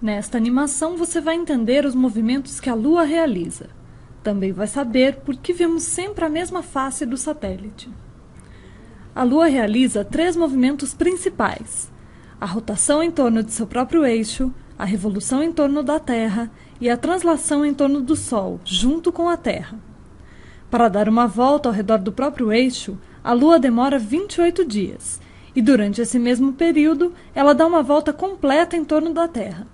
Nesta animação você vai entender os movimentos que a Lua realiza. Também vai saber por que vemos sempre a mesma face do satélite. A Lua realiza 3 movimentos principais: a rotação em torno de seu próprio eixo, a revolução em torno da Terra e a translação em torno do Sol, junto com a Terra. Para dar uma volta ao redor do próprio eixo, a Lua demora 28 dias, e durante esse mesmo período ela dá uma volta completa em torno da Terra.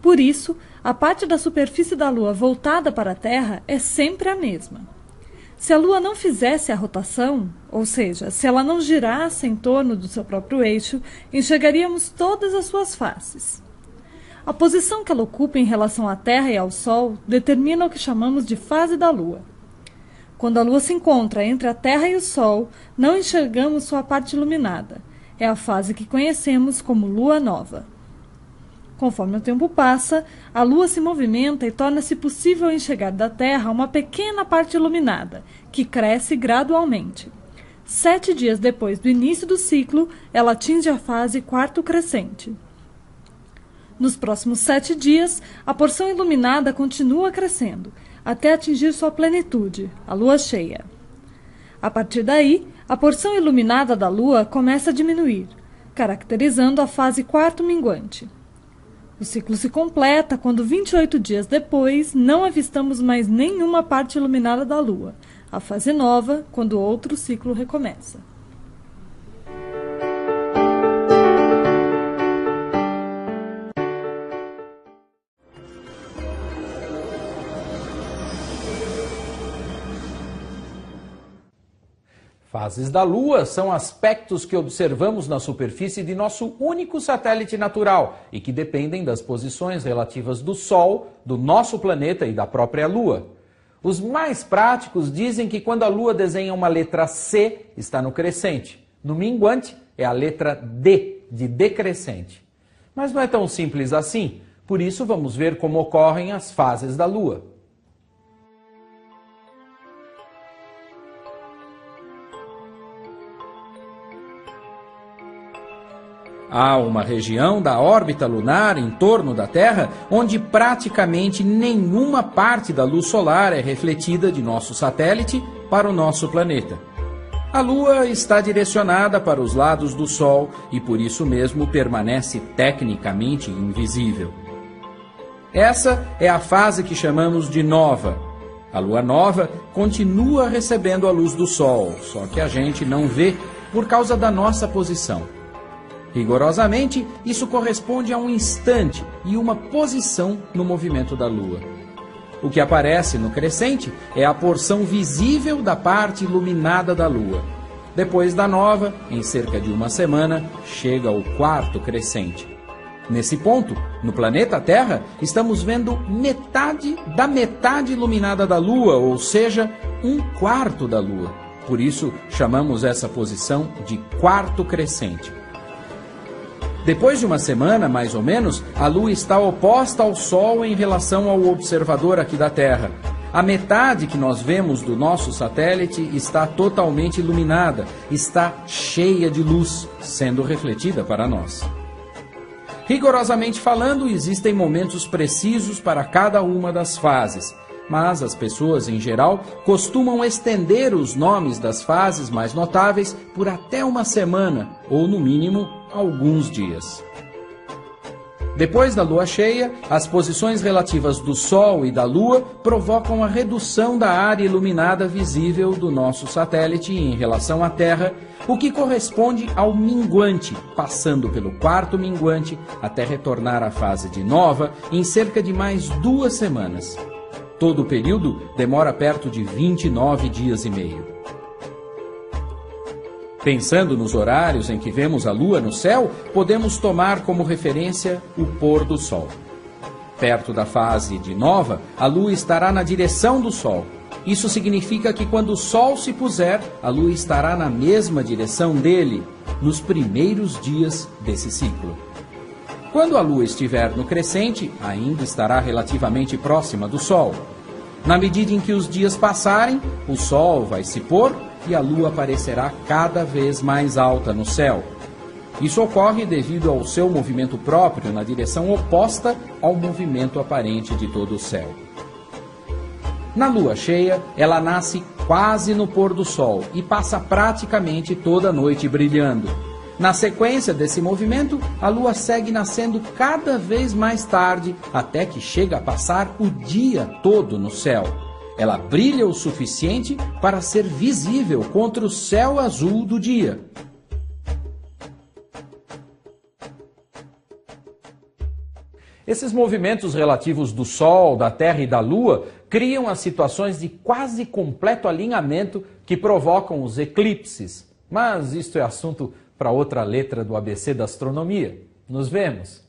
Por isso, a parte da superfície da Lua voltada para a Terra é sempre a mesma. Se a Lua não fizesse a rotação, ou seja, se ela não girasse em torno do seu próprio eixo, enxergaríamos todas as suas faces. A posição que ela ocupa em relação à Terra e ao Sol determina o que chamamos de fase da Lua. Quando a Lua se encontra entre a Terra e o Sol, não enxergamos sua parte iluminada. É a fase que conhecemos como Lua Nova. Conforme o tempo passa, a Lua se movimenta e torna-se possível enxergar da Terra uma pequena parte iluminada, que cresce gradualmente. 7 dias depois do início do ciclo, ela atinge a fase quarto crescente. Nos próximos 7 dias, a porção iluminada continua crescendo, até atingir sua plenitude, a Lua cheia. A partir daí, a porção iluminada da Lua começa a diminuir, caracterizando a fase quarto minguante. O ciclo se completa quando 28 dias depois não avistamos mais nenhuma parte iluminada da Lua, a fase nova, quando outro ciclo recomeça. Fases da Lua são aspectos que observamos na superfície de nosso único satélite natural e que dependem das posições relativas do Sol, do nosso planeta e da própria Lua. Os mais práticos dizem que quando a Lua desenha uma letra C, está no crescente. No minguante, é a letra D, de decrescente. Mas não é tão simples assim, por isso vamos ver como ocorrem as fases da Lua. Há uma região da órbita lunar em torno da Terra onde praticamente nenhuma parte da luz solar é refletida de nosso satélite para o nosso planeta. A Lua está direcionada para os lados do Sol e por isso mesmo permanece tecnicamente invisível. Essa é a fase que chamamos de nova. A Lua nova continua recebendo a luz do Sol, só que a gente não vê por causa da nossa posição. Rigorosamente, isso corresponde a um instante e uma posição no movimento da Lua. O que aparece no crescente é a porção visível da parte iluminada da Lua. Depois da nova, em cerca de uma semana, chega o quarto crescente. Nesse ponto, no planeta Terra, estamos vendo metade da metade iluminada da Lua, ou seja, 1/4 da Lua. Por isso, chamamos essa posição de quarto crescente. Depois de uma semana, mais ou menos, a Lua está oposta ao Sol em relação ao observador aqui da Terra. A metade que nós vemos do nosso satélite está totalmente iluminada, está cheia de luz, sendo refletida para nós. Rigorosamente falando, existem momentos precisos para cada uma das fases, mas as pessoas, em geral, costumam estender os nomes das fases mais notáveis por até uma semana, ou no mínimo, alguns dias. Depois da Lua cheia, as posições relativas do Sol e da Lua provocam a redução da área iluminada visível do nosso satélite em relação à Terra, o que corresponde ao minguante, passando pelo quarto minguante até retornar à fase de nova em cerca de mais 2 semanas. Todo o período demora perto de 29 dias e meio. Pensando nos horários em que vemos a Lua no céu, podemos tomar como referência o pôr do Sol. Perto da fase de nova, a Lua estará na direção do Sol. Isso significa que quando o Sol se puser, a Lua estará na mesma direção dele, nos primeiros dias desse ciclo. Quando a Lua estiver no crescente, ainda estará relativamente próxima do Sol. Na medida em que os dias passarem, o Sol vai se pôr e a Lua aparecerá cada vez mais alta no céu. Isso ocorre devido ao seu movimento próprio na direção oposta ao movimento aparente de todo o céu. Na lua cheia, ela nasce quase no pôr do sol e passa praticamente toda a noite brilhando. Na sequência desse movimento, a lua segue nascendo cada vez mais tarde, até que chega a passar o dia todo no céu. Ela brilha o suficiente para ser visível contra o céu azul do dia. Esses movimentos relativos do Sol, da Terra e da Lua criam as situações de quase completo alinhamento que provocam os eclipses. Mas isto é assunto para outra letra do ABC da astronomia. Nos vemos!